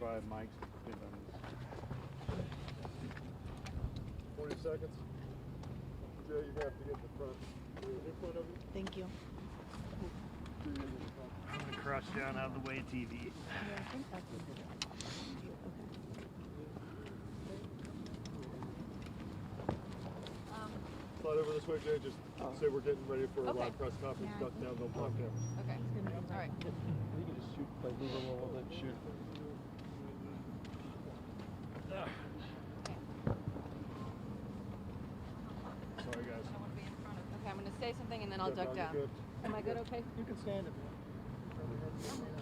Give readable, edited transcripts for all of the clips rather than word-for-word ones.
why Mike's been on this. 40 seconds. Joe, you're gonna have to get in the front. In front of you. Thank you. I'm gonna cross down out of the way, TV. Yeah, I think that's okay. Slide over this way, Jay. Just say we're getting ready for a live press conference. Duck down, don't block camera. Okay. All right. You can just shoot, like move a little bit, shoot. Sorry, guys. I want to be in front of. Okay, I'm going to say something and then I'll duck down. Good. Am I good? Okay. You can stand if you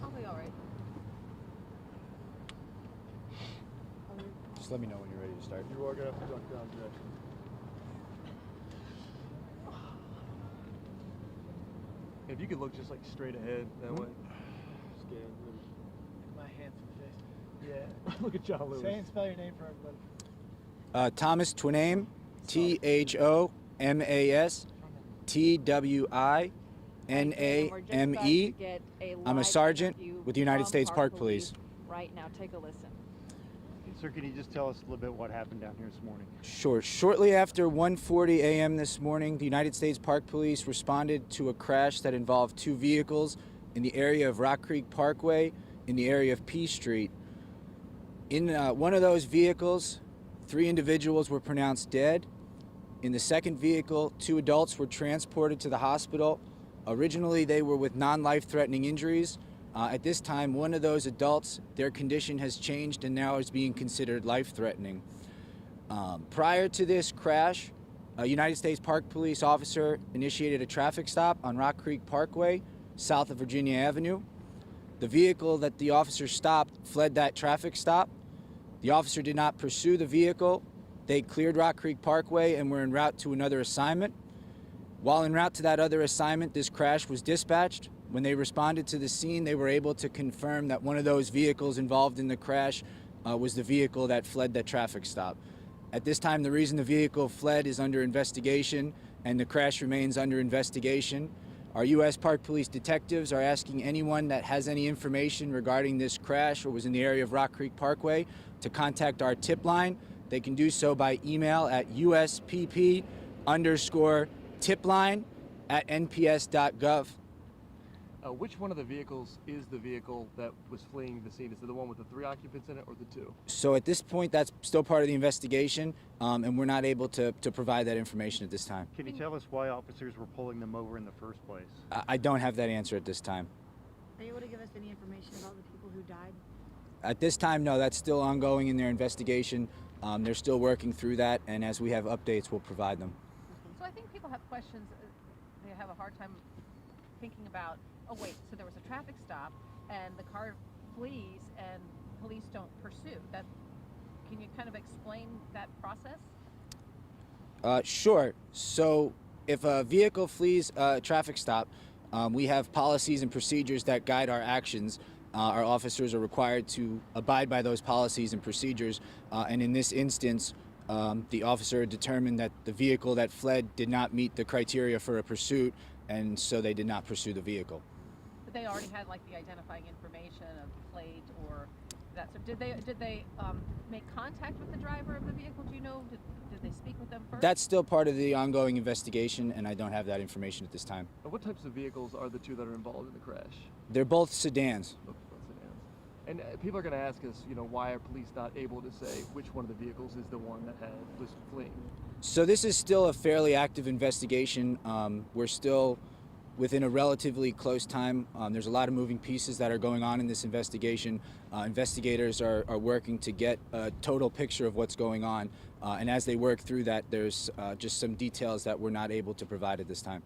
I'll be all right. Just let me know when you're ready to start. You are gonna have to duck down, Jay. If you could look just like straight ahead that way. Scan. My handsome face. Yeah. Look at John Lewis. Say and spell your name for everybody. Thomas Twiname, THOMAS TWINAME. I'm a sergeant with the United States Park Police. Right now, take a listen. Sir, can you just tell us a little bit what happened down here this morning? Sure. Shortly after 1:40 a.m. this morning, the United States Park Police responded to a crash that involved two vehicles in the area of Rock Creek Parkway in the area of P Street. In one of those vehicles, 3 individuals were pronounced dead. In the second vehicle, 2 adults were transported to the hospital. Originally, they were with non-life-threatening injuries. At this time, one of those adults, their condition has changed and now is being considered life-threatening. Prior to this crash, a United States Park Police officer initiated a traffic stop on Rock Creek Parkway, south of Virginia Avenue. The vehicle that the officer stopped fled that traffic stop. The officer did not pursue the vehicle. They cleared Rock Creek Parkway and were en route to another assignment. While en route to that other assignment, this crash was dispatched. When they responded to the scene, they were able to confirm that one of those vehicles involved in the crash was the vehicle that fled that traffic stop. At this time, the reason the vehicle fled is under investigation, and the crash remains under investigation. Our U.S. Park Police detectives are asking anyone that has any information regarding this crash or was in the area of Rock Creek Parkway to contact our tip line. They can do so by email at USPP_tipline@nps.gov. Which one of the vehicles is the vehicle that was fleeing the scene? Is it the one with the 3 occupants in it or the 2? So at this point, that's still part of the investigation, and we're not able to provide that information at this time. Can you tell us why officers were pulling them over in the first place? I don't have that answer at this time. Are you able to give us any information about the people who died? At this time, no, that's still ongoing in their investigation. They're still working through that, and as we have updates, we'll provide them. So I think people have questions. They have a hard time thinking about, oh wait, so there was a traffic stop and the car flees and police don't pursue. Can you kind of explain that process? Sure. So if a vehicle flees a traffic stop, we have policies and procedures that guide our actions. Our officers are required to abide by those policies and procedures, and in this instance, the officer determined that the vehicle that fled did not meet the criteria for a pursuit, and so they did not pursue the vehicle. But they already had like the identifying information of the plate or that. So did they make contact with the driver of the vehicle? Do you know? Did they speak with them first? That's still part of the ongoing investigation, and I don't have that information at this time. What types of vehicles are the 2 that are involved in the crash? They're both sedans. Both sedans. And people are going to ask us, why are police not able to say which one of the vehicles is the one that was fleeing? So this is still a fairly active investigation. We're still within a relatively close time. There's a lot of moving pieces that are going on in this investigation. Investigators are working to get a total picture of what's going on. And as they work through that, there's just some details that we're not able to provide at this time.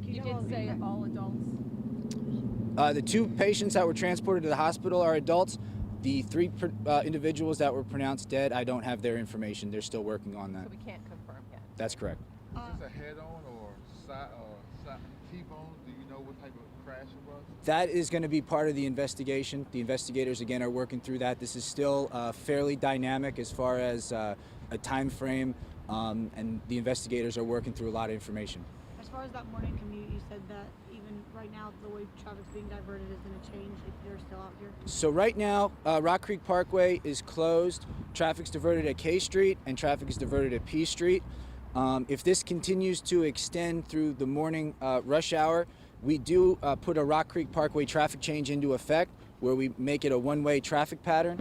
You did say all adults? The 2 patients that were transported to the hospital are adults. The 3 individuals that were pronounced dead, I don't have their information. They're still working on that. So we can't confirm yet. That's correct. Is this a head-on or side T-bone? Do you know what type of crash it was? That is going to be part of the investigation. The investigators, again, are working through that. This is still fairly dynamic as far as a time frame, and the investigators are working through a lot of information. As far as that morning commute, you said that even right now the way traffic's being diverted is going to change if they're still out here? So right now, Rock Creek Parkway is closed. Traffic's diverted at K Street and traffic is diverted at P Street. If this continues to extend through the morning rush hour, we do put a Rock Creek Parkway traffic change into effect where we make it a one-way traffic pattern.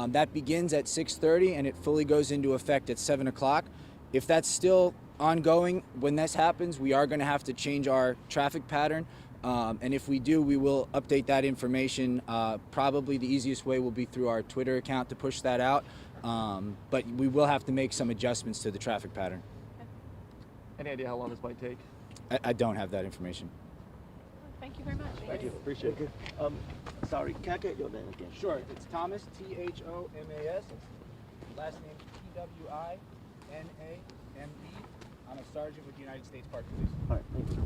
That begins at 6:30 and it fully goes into effect at 7 o'clock. If that's still ongoing when this happens, we are going to have to change our traffic pattern. And if we do, we will update that information. Probably the easiest way will be through our Twitter account to push that out. But we will have to make some adjustments to the traffic pattern. Any idea how long this might take? I don't have that information. Thank you very much. Thank you. Appreciate it. Sorry, can I get your name again? Sure. It's Thomas, Thomas. Last name Twiname. I'm a sergeant with the United States Park Police. All right, thank you.